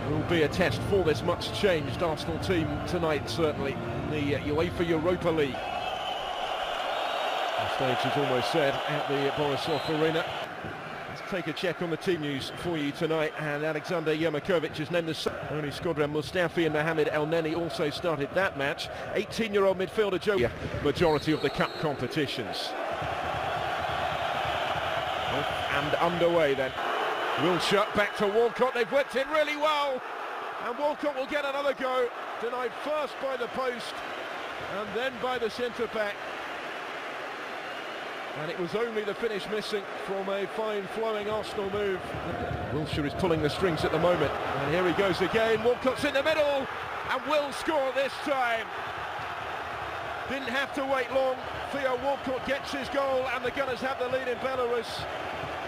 Will be a test for this much changed Arsenal team tonight, certainly, in the UEFA Europa League. The stage is almost set at the Borisov Arena. Let's take a check on the team news for you tonight, and Alexander Yermakovic is named the only Skodran Mustafi and Mohamed El Neni also started that match. 18-year-old midfielder Joe, majority of the cup competitions. Off and underway then. Wilshere back to Walcott, they've worked in really well, and Walcott will get another go, denied first by the post and then by the centre-back, and it was only the finish missing from a fine flowing Arsenal move. Wilshere is pulling the strings at the moment, and here he goes again. Walcott's in the middle and will score this time. Didn't have to wait long. Theo Walcott gets his goal and the Gunners have the lead in Belarus.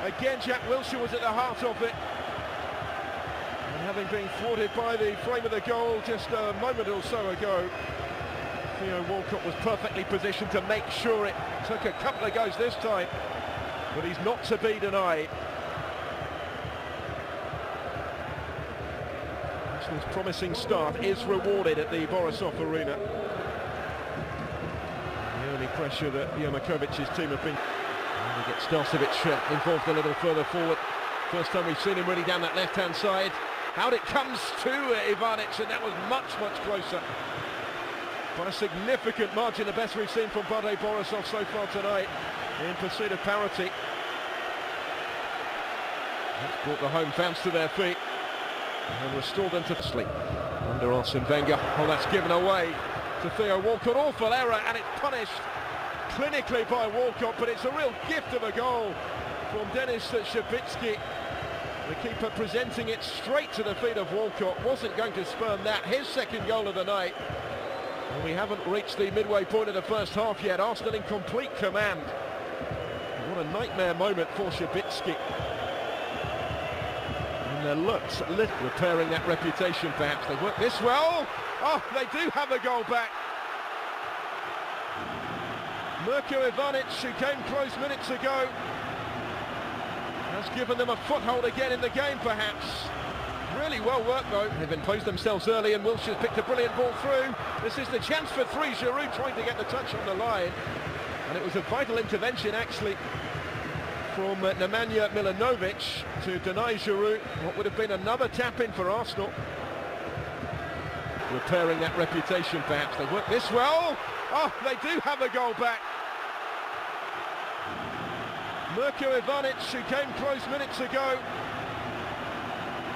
Again, Jack Wilshere was at the heart of it, and having been thwarted by the frame of the goal just a moment or so ago, Theo Walcott was perfectly positioned to make sure it took a couple of goes this time, but he's not to be denied. Arsenal's promising start is rewarded at the Borisov Arena. The early pressure that Yermakovic's team have been. We get Starcevic involved a little further forward. First time we've seen him really down that left-hand side. Out it comes to Ivanic, and that was much, much closer. By a significant margin, the best we've seen from Bate Borisov so far tonight in pursuit of parity. That's brought the home fans to their feet and restored them to sleep. Under Arsene Wenger, oh, that's given away to Theo Walcott. Awful error, and it's punished clinically by Walcott, but it's a real gift of a goal from Denis Shabitsky. The keeper presenting it straight to the feet of Walcott. Wasn't going to spurn that. His second goal of the night. And we haven't reached the midway point of the first half yet. Arsenal in complete command. What a nightmare moment for Shabitsky. And their looks repairing that reputation, perhaps. They work this well. Oh, they do have a goal back. Mirko Ivanic, who came close minutes ago, has given them a foothold again in the game, perhaps. Really well worked, though. They've imposed themselves early, and Wilshere's picked a brilliant ball through. This is the chance for three. Giroud trying to get the touch on the line, and it was a vital intervention, actually, from Nemanja Milanovic to deny Giroud what would have been another tap-in for Arsenal. Repairing that reputation, perhaps. They work this well. Oh, they do have a goal back. Mirko Ivanic, who came close minutes ago,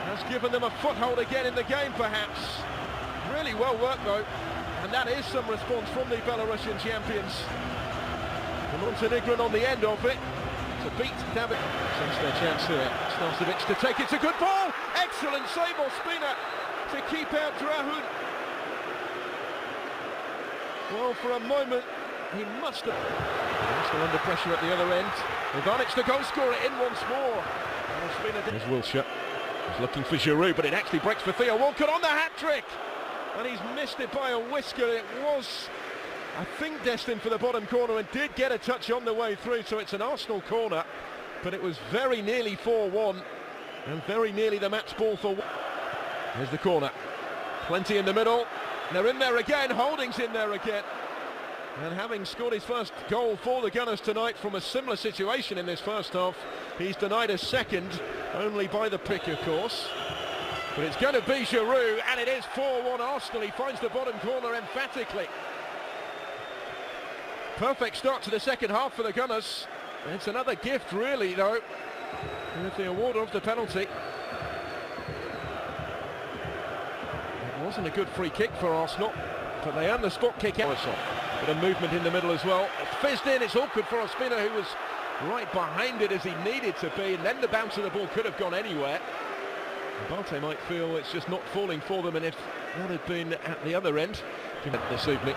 has given them a foothold again in the game, perhaps. Really well worked, though, and that is some response from the Belarusian champions. The Montenegrin on the end of it to beat David. Sense their chance here. Starcevic to take it. It's a good ball. Excellent save, Ospina to keep out Drahun. Well, for a moment, he must have. Still under pressure at the other end. Ivanic, the goal scorer, in once more. There's Wilshere. He's looking for Giroud, but it actually breaks for Theo Walcott on the hat-trick. And he's missed it by a whisker. It was, I think, destined for the bottom corner and did get a touch on the way through. So it's an Arsenal corner, but it was very nearly 4-1 and very nearly the match ball for. Here's the corner. Plenty in the middle. They're in there again. Holding's in there again. And having scored his first goal for the Gunners tonight from a similar situation in this first half, he's denied a second, only by the pick, of course. But it's going to be Giroud, and it is 4-1 Arsenal. He finds the bottom corner emphatically. Perfect start to the second half for the Gunners. It's another gift, really, though, with the award of the penalty. It wasn't a good free kick for Arsenal, but they earned the spot kick out. Bit of movement in the middle as well. It's fizzed in. It's awkward for Ospina, who was right behind it as he needed to be, and then the bounce of the ball could have gone anywhere. Bate might feel it's just not falling for them, and if that had been at the other end this evening.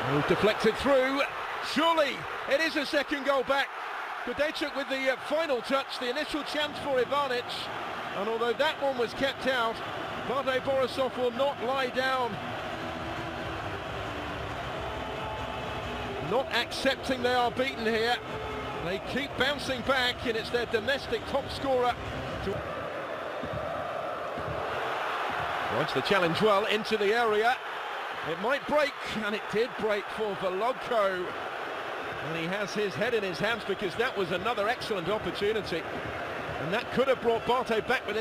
Oh, deflected through. Surely it is a second goal back. Kudaichuk with the final touch, the initial chance for Ivanic, and although that one was kept out, Bate Borisov will not lie down. Not accepting they are beaten here. They keep bouncing back, and it's their domestic top scorer. Watch the challenge well into the area. It might break, and it did break for Volodko. And he has his head in his hands because that was another excellent opportunity. And that could have brought Barte back within.